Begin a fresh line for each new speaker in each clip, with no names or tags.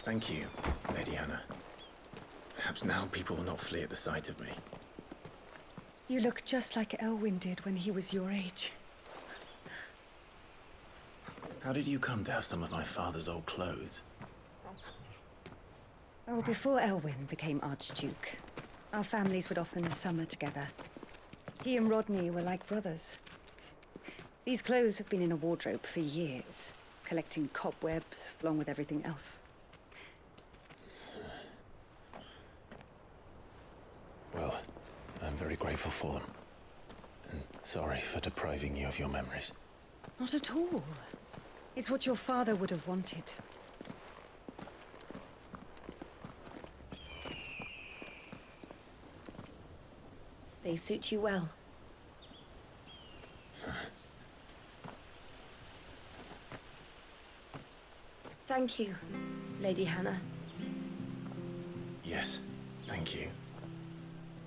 Thank you, Lady Hannah. Perhaps now people will not flee at the sight of me.
You look just like Elwyn did when he was your age.
How did you come to have some of my father's old clothes?
Oh, before Elwyn became Archduke, our families would often summer together. He and Rodney were like brothers. These clothes have been in a wardrobe for years, collecting cobwebs along with everything else.
Well, I'm very grateful for them. And sorry for depriving you of your memories.
Not at all. It's what your father would have wanted.
They suit you well. Thank you, Lady Hannah.
Yes, thank you.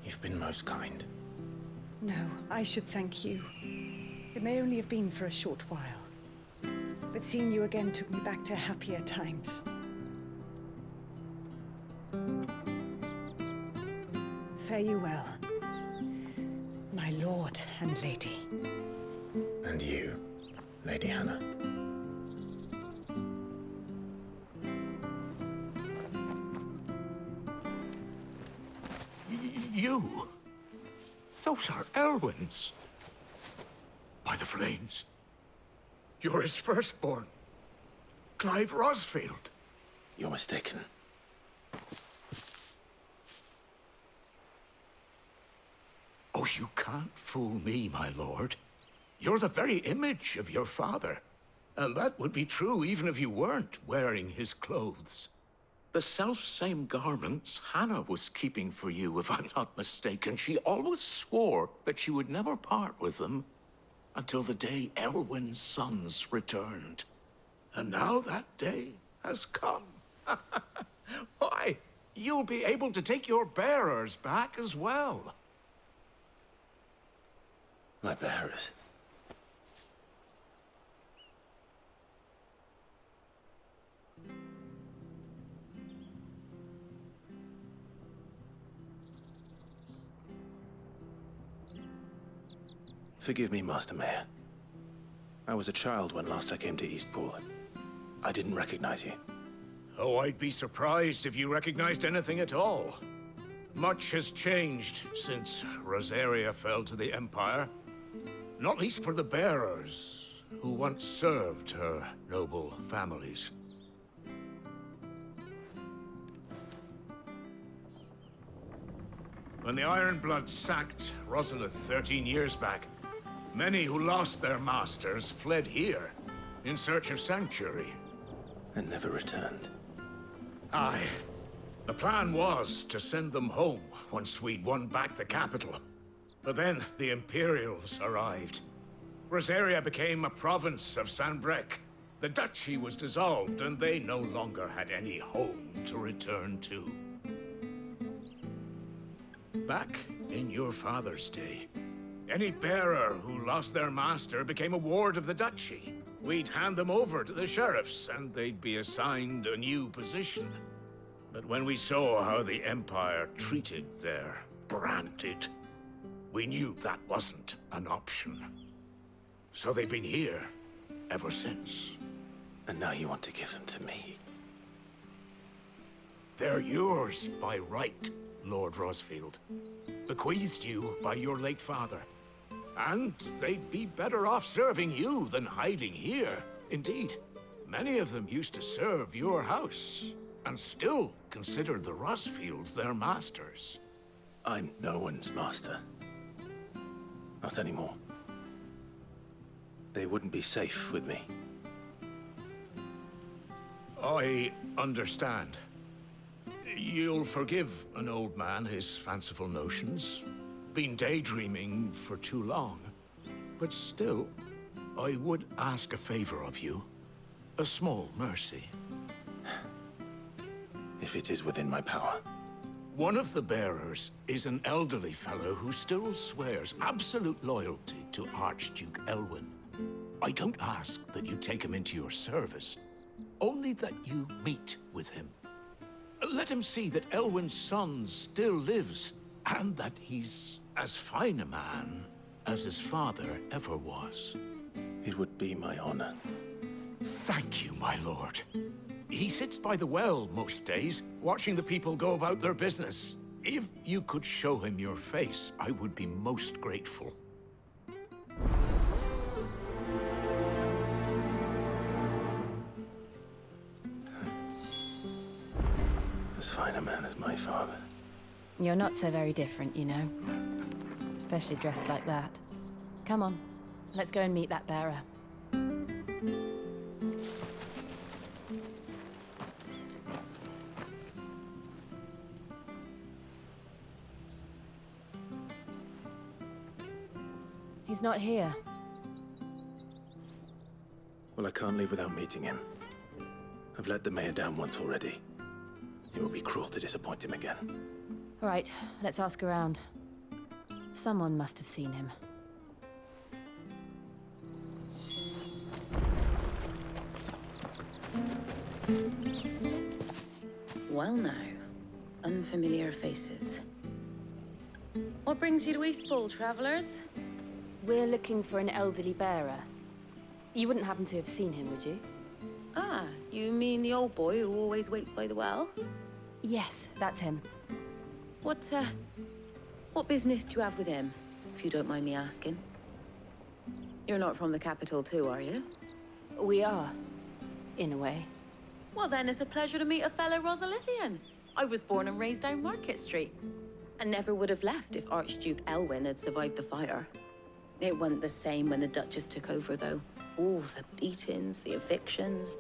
You've been most kind.
No, I should thank you. It may only have been for a short while, but seeing you again took me back to happier times. Fare you well, my lord and lady.
And you, Lady Hannah.
You? Those are Elwyn's. By the flames. You're his firstborn. Clive Rosfield.
You're mistaken.
Oh, you can't fool me, my lord. You're the very image of your father. And that would be true even if you weren't wearing his clothes. The self-same garments Hannah was keeping for you, if I'm not mistaken. She always swore that she would never part with them until the day Elwyn's sons returned. And now that day has come. Why, you'll be able to take your bearers back as well.
My bearers. Forgive me, Master Mayor. I was a child when last I came to Eastpool. I didn't recognize you.
Oh, I'd be surprised if you recognized anything at all. Much has changed since Rosaria fell to the Empire. Not least for the bearers, who once served her noble families. When the Ironbloods sacked Rosalith 13 years back, many who lost their masters fled here in search of sanctuary.
And never returned.
Aye. The plan was to send them home once we'd won back the capital. But then the Imperials arrived. Rosaria became a province of Sanbreque. The duchy was dissolved, and they no longer had any home to return to. Back in your father's day, any bearer who lost their master became a ward of the duchy. We'd hand them over to the sheriffs, and they'd be assigned a new position. But when we saw how the Empire treated their branded, we knew that wasn't an option. So they've been here ever since.
And now you want to give them to me?
They're yours by right, Lord Rosfield. Bequeathed you by your late father. And they'd be better off serving you than hiding here. Indeed, many of them used to serve your house, and still consider the Rosfields their masters.
I'm no one's master. Not anymore. They wouldn't be safe with me.
I understand. You'll forgive an old man his fanciful notions. Been daydreaming for too long. But still, I would ask a favor of you. A small mercy.
If it is within my power.
One of the bearers is an elderly fellow who still swears absolute loyalty to Archduke Elwyn. I don't ask that you take him into your service, only that you meet with him. Let him see that Elwyn's son still lives, and that he's as fine a man as his father ever was.
It would be my honor.
Thank you, my lord. He sits by the well most days, watching the people go about their business. If you could show him your face, I would be most grateful.
As fine a man as my father.
You're not so very different, you know. Especially dressed like that. Come on, let's go and meet that bearer. He's not here.
Well, I can't leave without meeting him. I've let the mayor down once already. It would be cruel to disappoint him again.
All right, let's ask around. Someone must have seen him.
Well now, unfamiliar faces. What brings you to Eastpool, travelers?
We're looking for an elderly bearer. You wouldn't happen to have seen him, would you?
Ah, you mean the old boy who always waits by the well?
Yes, that's him.
What business do you have with him, if you don't mind me asking? You're not from the capital too, are you?
We are, in a way.
Well then, it's a pleasure to meet a fellow Rosalifian. I was born and raised down Market Street, and never would have left if Archduke Elwyn had survived the fire. It wasn't the same when the Duchess took over, though. All the beatings, the evictions,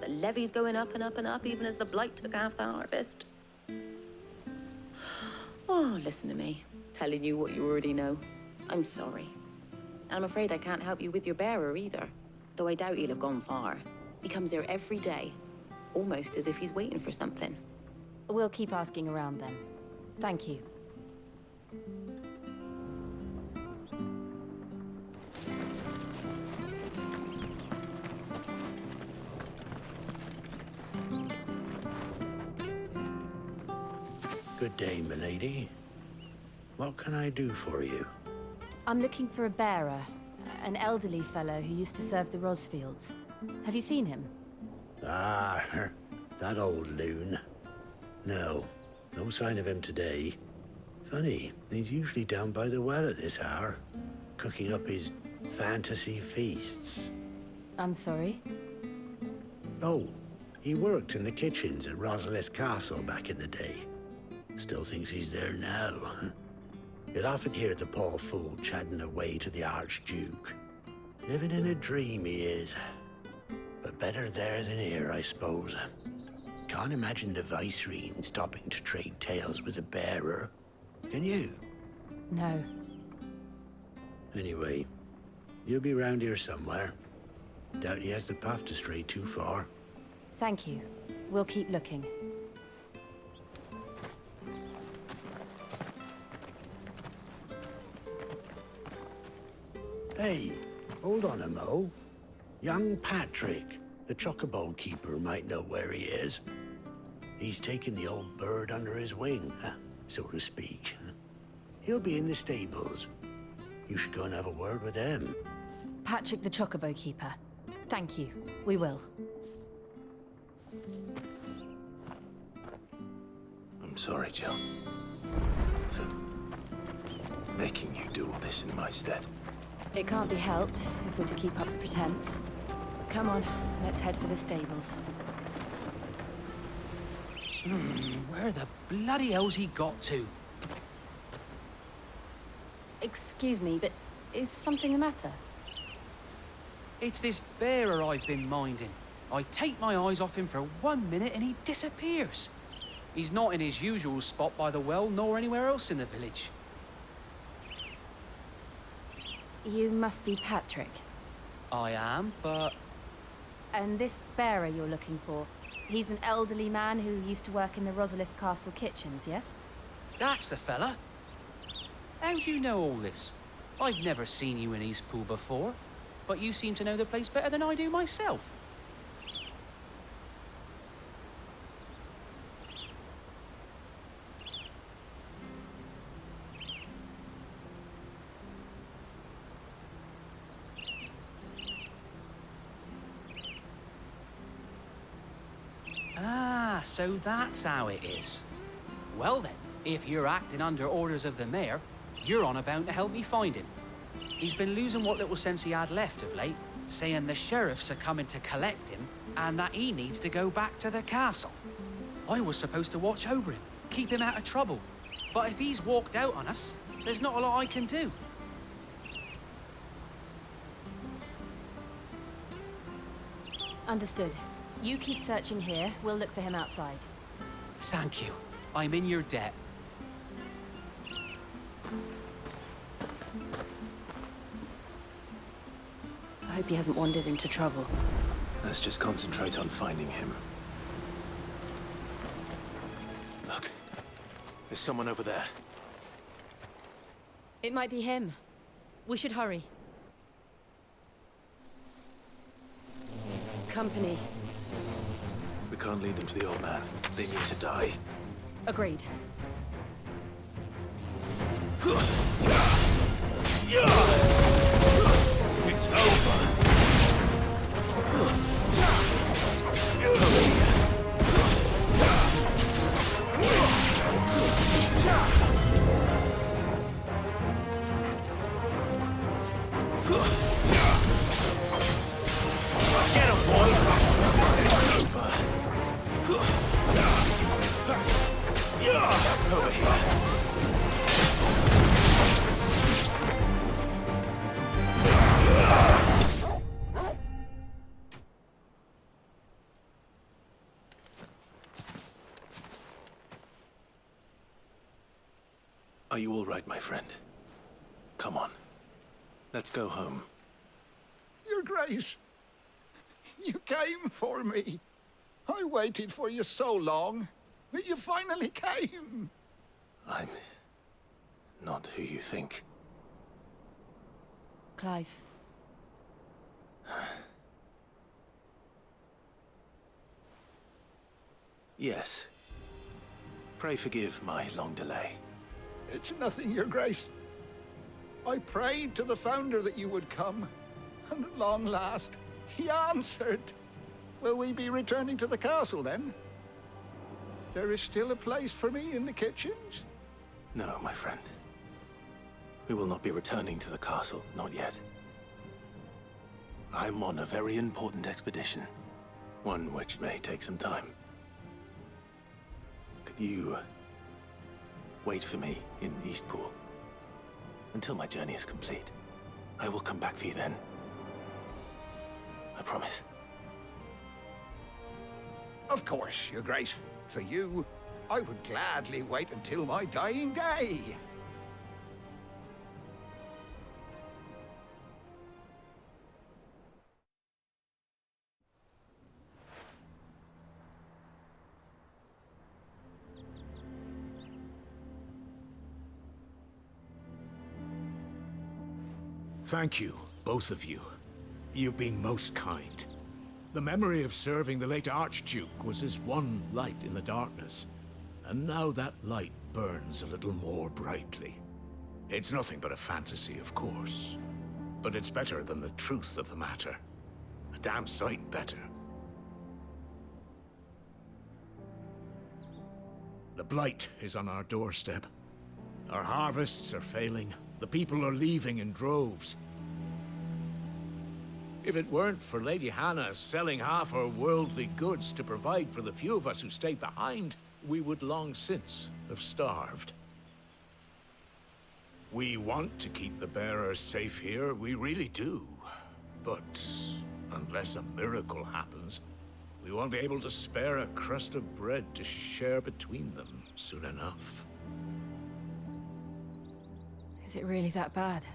the levies going up and up and up, even as the blight took half the harvest. Oh, listen to me, telling you what you already know. I'm sorry. And I'm afraid I can't help you with your bearer either, though I doubt he'll have gone far. He comes here every day, almost as if he's waiting for something.
We'll keep asking around then. Thank you.
Good day, milady. What can I do for you?
I'm looking for a bearer, an elderly fellow who used to serve the Rosfields. Have you seen him?
Ah, that old loon. No sign of him today. Funny, he's usually down by the well at this hour, cooking up his fantasy feasts.
I'm sorry?
Oh, he worked in the kitchens at Rosalith Castle back in the day. Still thinks he's there now. You'd often hear the poor fool chatting away to the Archduke. Living in a dream he is. But better there than here, I suppose. Can't imagine the Viceroy stopping to trade tales with a bearer. Can you?
No.
Anyway, you'll be round here somewhere. Doubt he has the path to stray too far.
Thank you. We'll keep looking.
Hey, hold on a mo. Young Patrick, the chocobo keeper, might know where he is. He's taken the old bird under his wing, so to speak. He'll be in the stables. You should go and have a word with him.
Patrick the Chocobo Keeper. Thank you. We will.
I'm sorry, Jill. For making you do all this in my stead.
It can't be helped if we're to keep up the pretense. Come on, let's head for the stables.
Where the bloody hell's he got to?
Excuse me, but is something the matter?
It's this bearer I've been minding. I take my eyes off him for 1 minute and he disappears. He's not in his usual spot by the well, nor anywhere else in the village.
You must be Patrick.
I am, but...
And this bearer you're looking for, he's an elderly man who used to work in the Rosalith Castle kitchens, yes?
That's the fella. How do you know all this? I've never seen you in Eastpool before, but you seem to know the place better than I do myself. So that's how it is. Well then, if you're acting under orders of the mayor, you're on about to help me find him. He's been losing what little sense he had left of late, saying the sheriffs are coming to collect him and that he needs to go back to the castle. I was supposed to watch over him, keep him out of trouble. But if he's walked out on us, there's not a lot I can do.
Understood. You keep searching here, we'll look for him outside.
Thank you. I'm in your debt.
I hope he hasn't wandered into trouble.
Let's just concentrate on finding him. Look. There's someone over there.
It might be him. We should hurry. Company.
We can't lead them to the old man. They need to die.
Agreed.
It's over. Get him, boy! It's over. Over here. Are you all right, my friend? Come on. Let's go home.
Your Grace, you came for me. I waited for you so long, but you finally came.
I'm not who you think.
Clive.
Yes. Pray forgive my long delay.
It's nothing, Your Grace. I prayed to the Founder that you would come, and at long last, he answered. Will we be returning to the castle, then? There is still a place for me in the kitchens?
No, my friend. We will not be returning to the castle, not yet. I'm on a very important expedition. One which may take some time. Could you wait for me in Eastpool until my journey is complete? I will come back for you then. I promise.
Of course, Your Grace. For you, I would gladly wait until my dying day.
Thank you, both of you. You've been most kind. The memory of serving the late Archduke was as one light in the darkness, and now that light burns a little more brightly. It's nothing but a fantasy, of course, but it's better than the truth of the matter. A damn sight better. The blight is on our doorstep. Our harvests are failing. The people are leaving in droves. If it weren't for Lady Hannah selling half her worldly goods to provide for the few of us who stayed behind, we would long since have starved. We want to keep the bearers safe here, we really do. But unless a miracle happens, we won't be able to spare a crust of bread to share between them soon enough.
Is it really that bad?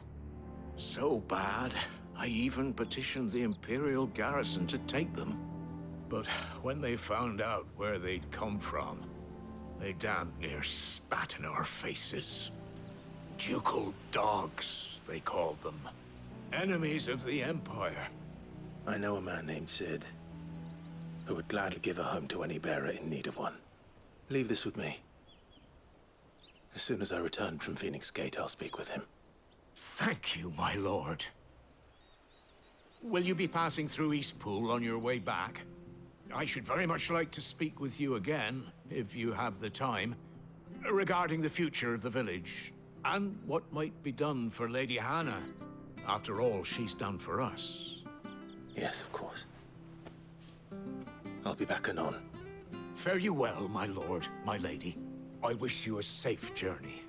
So bad, I even petitioned the Imperial garrison to take them. But when they found out where they'd come from, they damn near spat in our faces. Ducal dogs, they called them. Enemies of the Empire.
I know a man named Sid, who would gladly give a home to any bearer in need of one. Leave this with me. As soon as I return from Phoenix Gate, I'll speak with him.
Thank you, my lord. Will you be passing through Eastpool on your way back? I should very much like to speak with you again, if you have the time, regarding the future of the village, and what might be done for Lady Hannah. After all she's done for us.
Yes, of course. I'll be back anon.
Fare you well, my lord, my lady. I wish you a safe journey.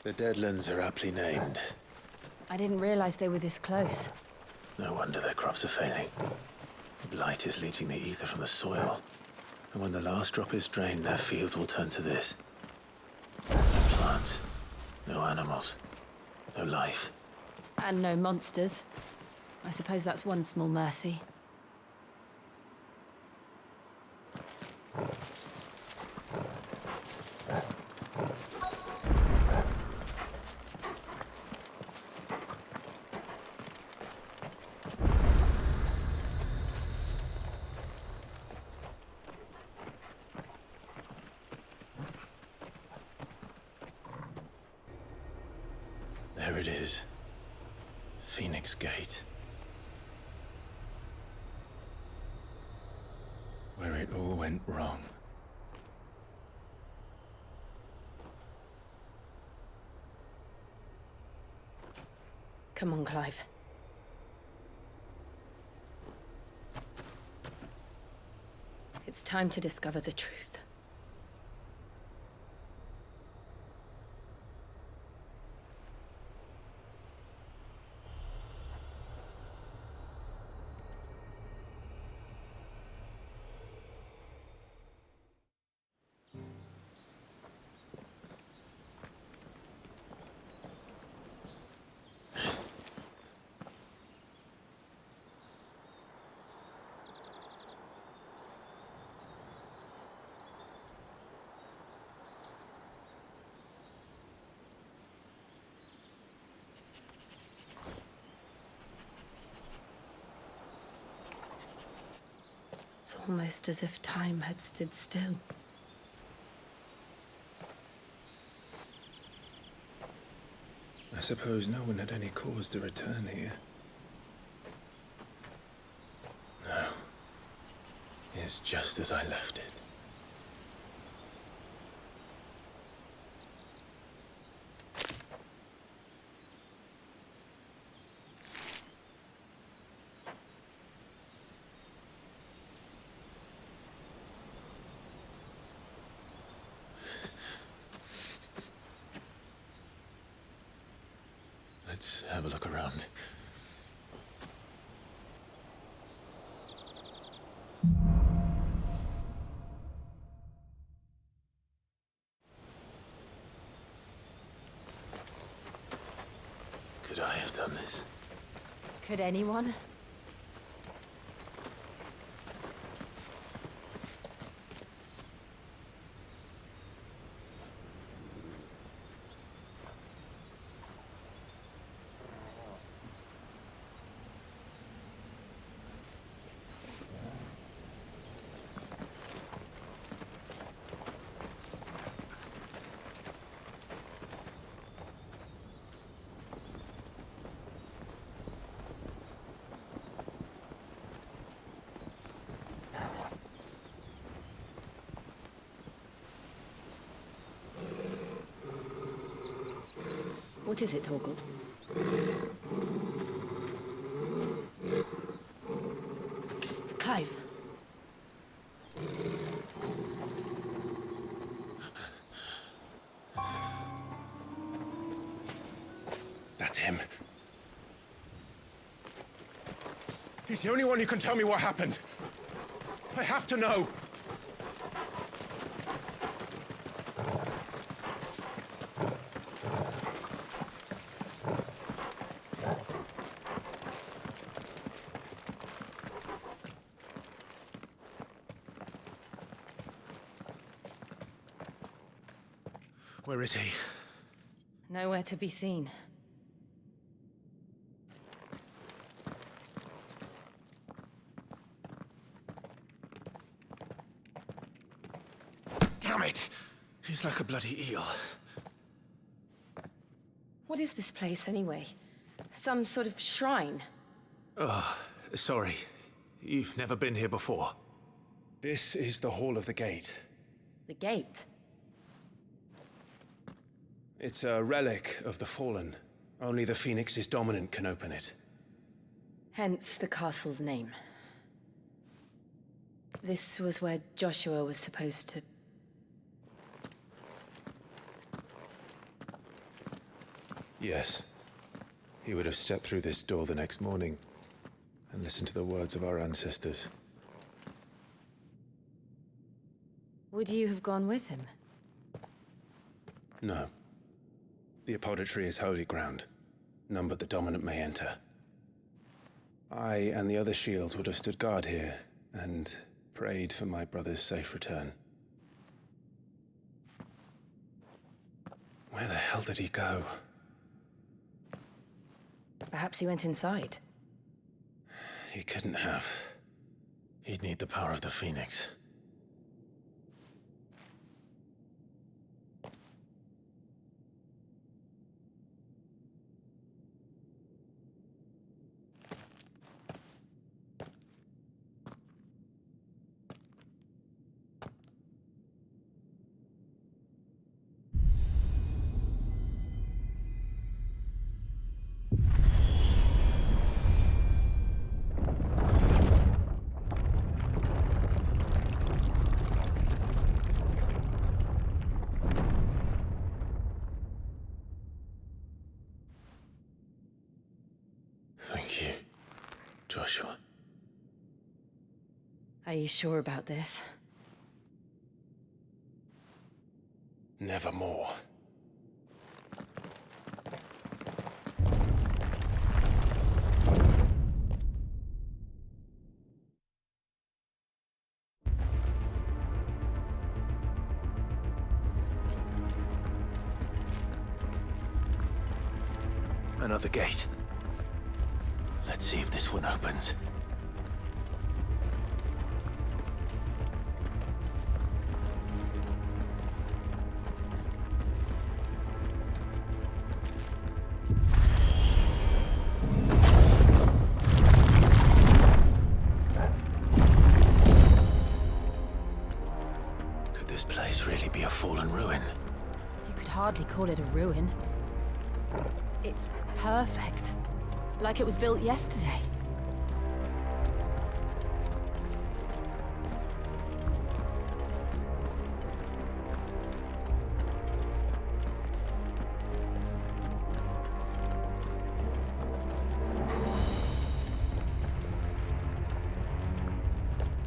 The Deadlands are aptly named.
I didn't realize they were this close.
No wonder their crops are failing. Blight is leaching the ether from the soil. And when the last drop is drained, their fields will turn to this. No plants, no animals, no life.
And no monsters. I suppose that's one small mercy.
There it is. Phoenix Gate. Where it all went wrong.
Come on, Clive. It's time to discover the truth. It's almost as if time had stood still.
I suppose no one had any cause to return here. No. It's just as I left it. Let's have a look around. Could I have done this?
Could anyone?
What is it, Torgal?
Clive.
He's the only one who can tell me what happened. I have to know. Where is he?
Nowhere to be seen.
Damn it! He's like a bloody eel.
What is this place, anyway? Some sort of shrine?
Oh, sorry. You've never been here before. This is the Hall of the Gate.
The gate?
It's a relic of the Fallen. Only the Phoenix's dominant can open it.
Hence the castle's name. This was where Joshua was supposed to...
Yes. He would have stepped through this door the next morning and listened to the words of our ancestors.
Would you have gone with him?
No. The apodatory is holy ground. None but the dominant may enter. I and the other shields would have stood guard here and prayed for my brother's safe return. Where the hell did he go?
Perhaps he went inside.
He couldn't have. He'd need the power of the Phoenix. Thank you, Joshua.
Are you sure about this?
Nevermore. Another gate. Let's see if this one opens. Could this place really be a fallen ruin?
You could hardly call it a ruin. It's perfect. Like it was built yesterday.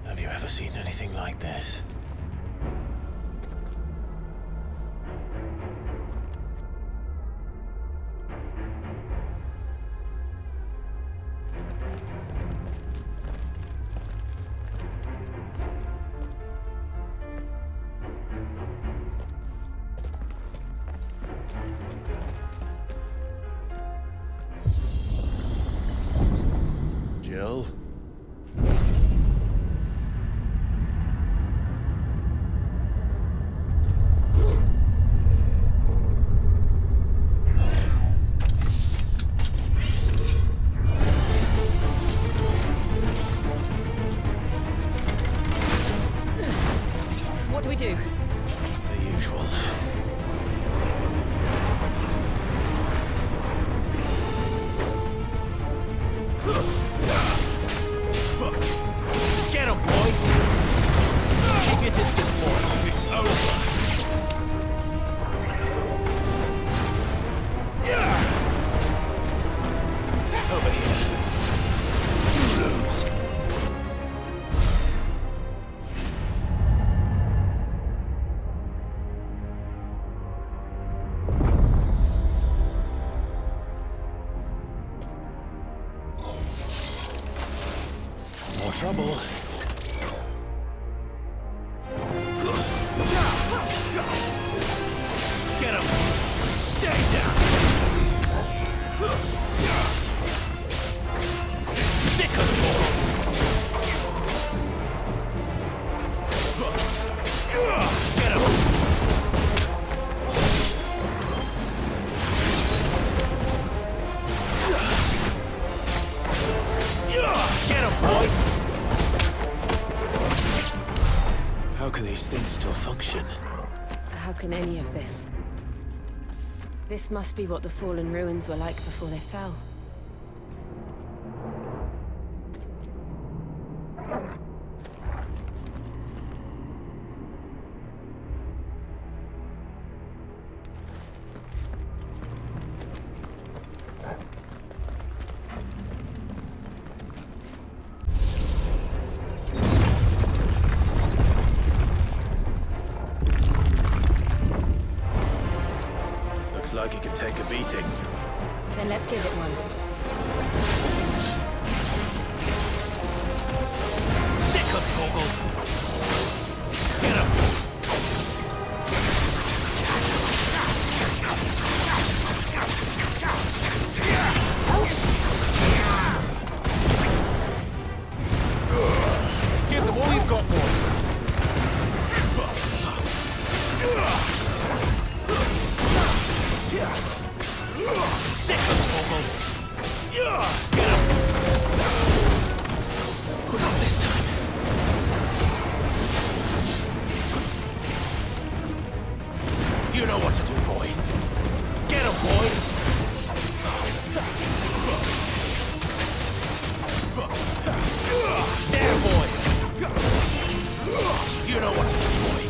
Have you ever seen anything like this? Jill?
What do we do?
The usual. Get him, boy! Keep your distance, boy. It's over. Over here. You lose.
Get him! Stay down! Sick of talk! Get him! Get him, boy!
How can these things still function?
How can any of this? This must be what the fallen ruins were like before they fell.
Looks like it can take a beating.
Then let's give it one.
Sick of Torgal! Get him! Give them all you've got, boy! Sick of Torgal! Get him! Not this time. You know what to do, boy. Get him, boy! There, boy! You know what to do, boy.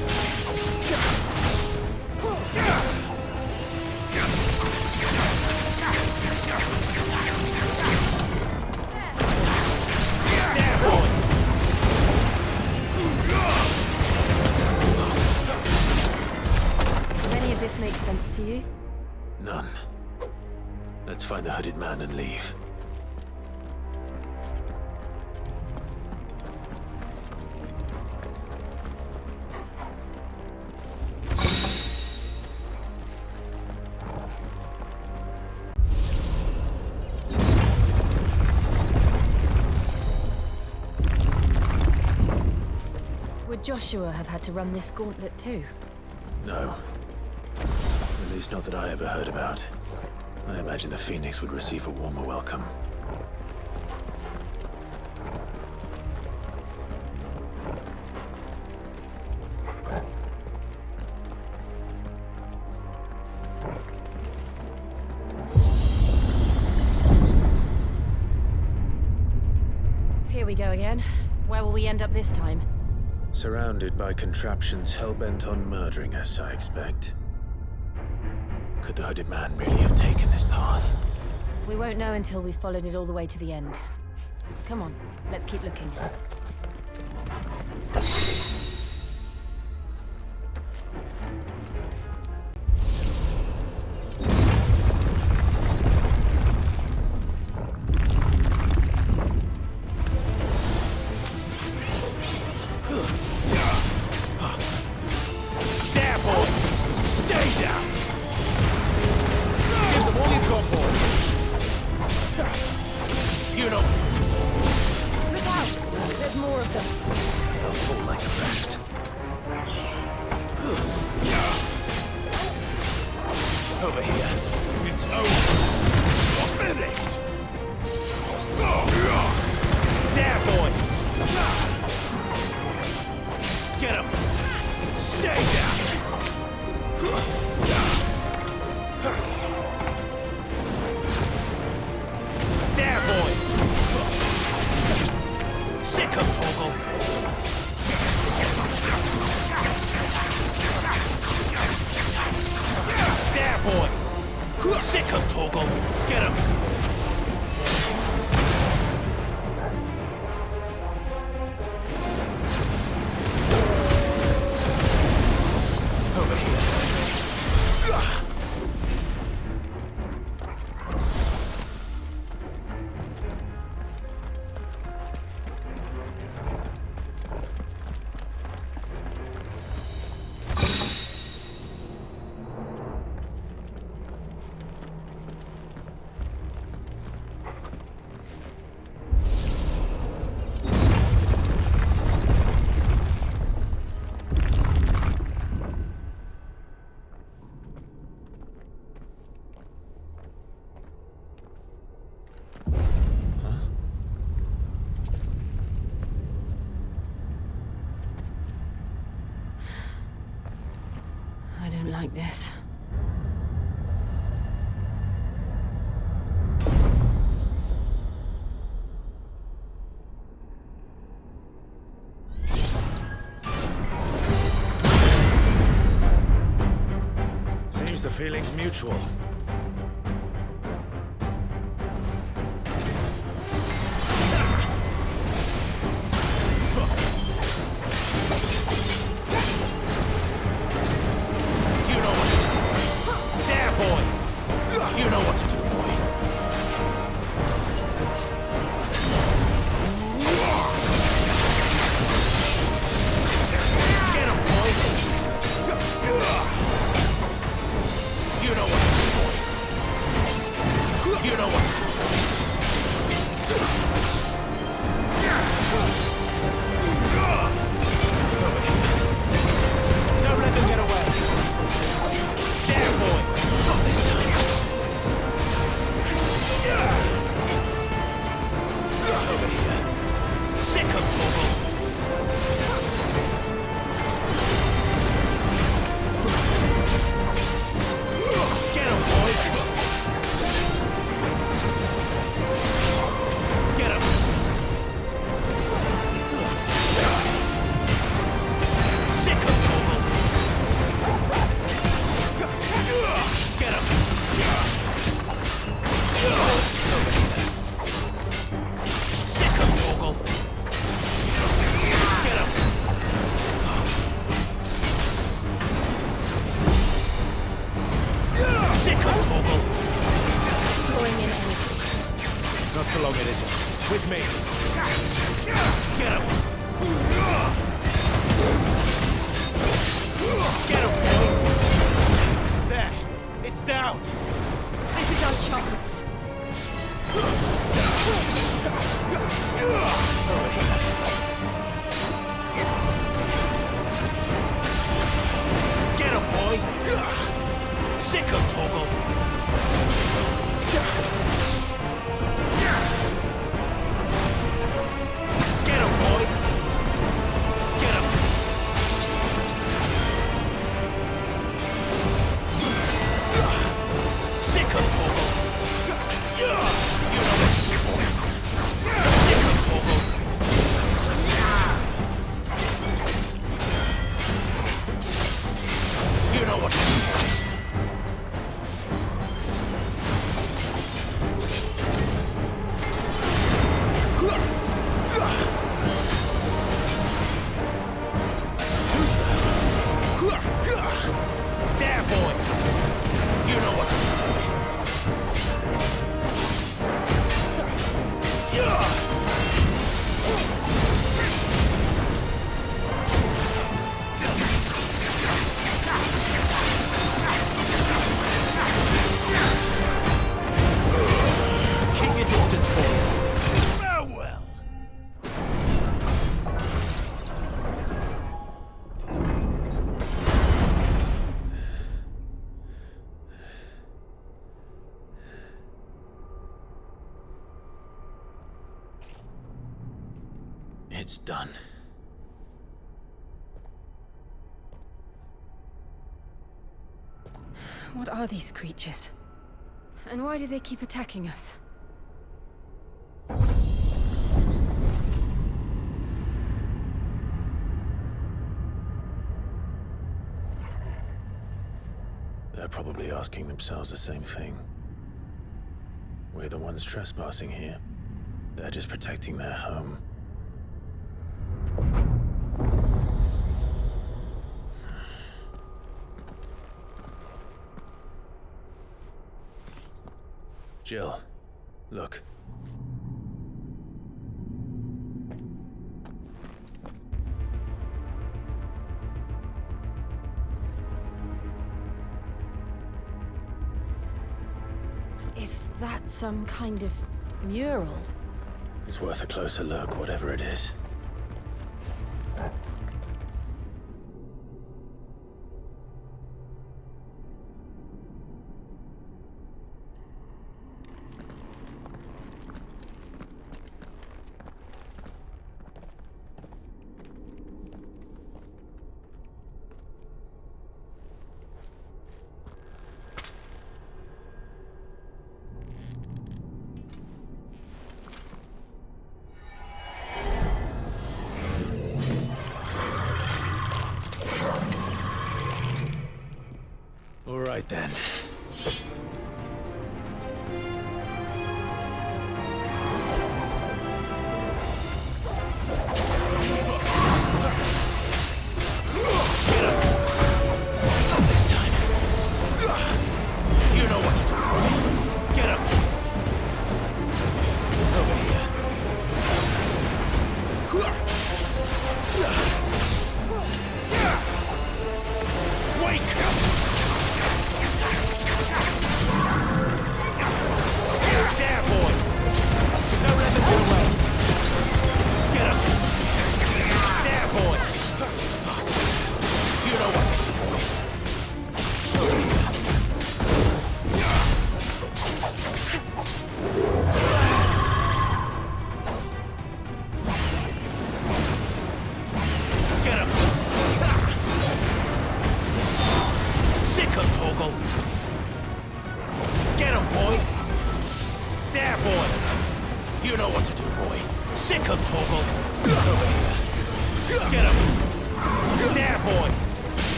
There, boy!
Does any of this make sense to you?
None. Let's find the hooded man and leave.
Would Joshua have had to run this gauntlet too?
No. At least not that I ever heard about. I imagine the Phoenix would receive a warmer welcome.
Here we go again. Where will we end up this time?
Surrounded by contraptions hell-bent on murdering us, I expect. Could the hooded man really have taken this path?
We won't know until we've followed it all the way to the end. Come on, let's keep looking.
There, boy! Stay down! Give them all you've got, boy! You know...
Look out! There's more of them.
They'll fall like the rest.
Over here. It's over. You're finished! There, boy! Get him! Stay down! There, boy! Sick of Torgal! There, boy! Sick of Torgal! Get him! Over here.
like this.
Seems the feeling's mutual.
Not so long, it isn't. With me. Get him! Get him, boy! There. It's down.
This is our chance.
Get him, boy! Sick of Toggle! Get him, boy! Get him! Sick of Toggle! You know what to do, boy! Sick of Toggle! You know what to do, boy! There, boy! You know what to do, boy. Keep your distance, boy. Farewell.
It's done.
What are these creatures? And why do they keep attacking us?
They're probably asking themselves the same thing. We're the ones trespassing here. They're just protecting their home. Jill, look.
Is that some kind of mural?
It's worth a closer look, whatever it is. All right then.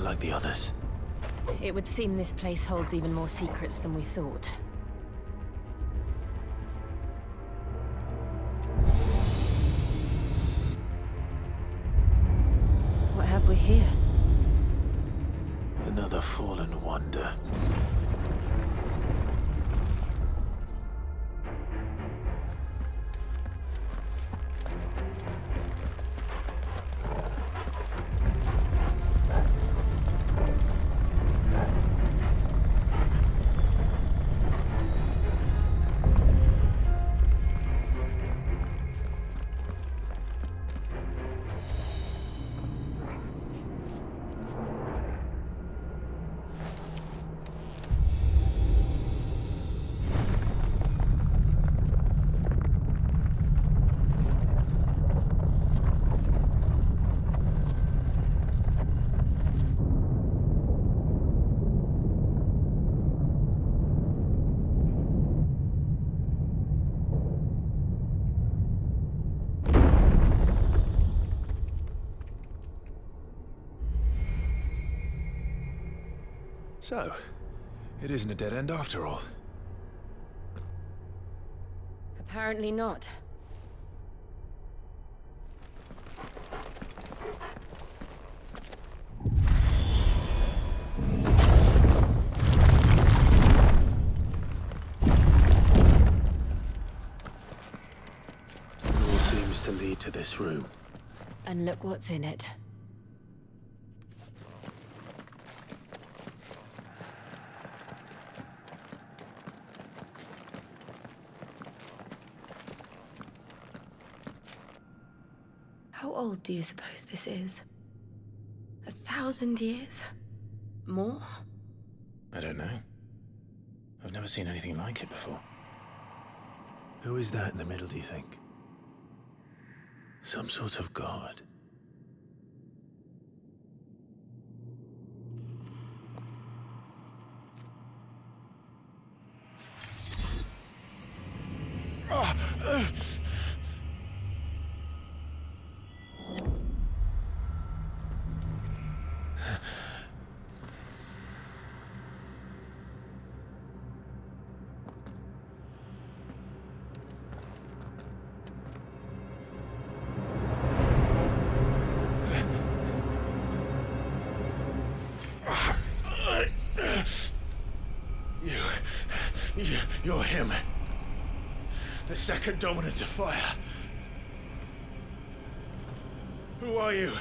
Like the others.
It would seem this place holds even more secrets than we thought. What have we here?
Another fallen wonder. So, it isn't a dead end after all.
Apparently not.
It all seems to lead to this room.
And look what's in it.
How old do you suppose this is? 1,000 years? More?
I don't know. I've never seen anything like it before. Who is that in the middle, do you think? Some sort of god? You're him. The second dominant of fire. Who are you?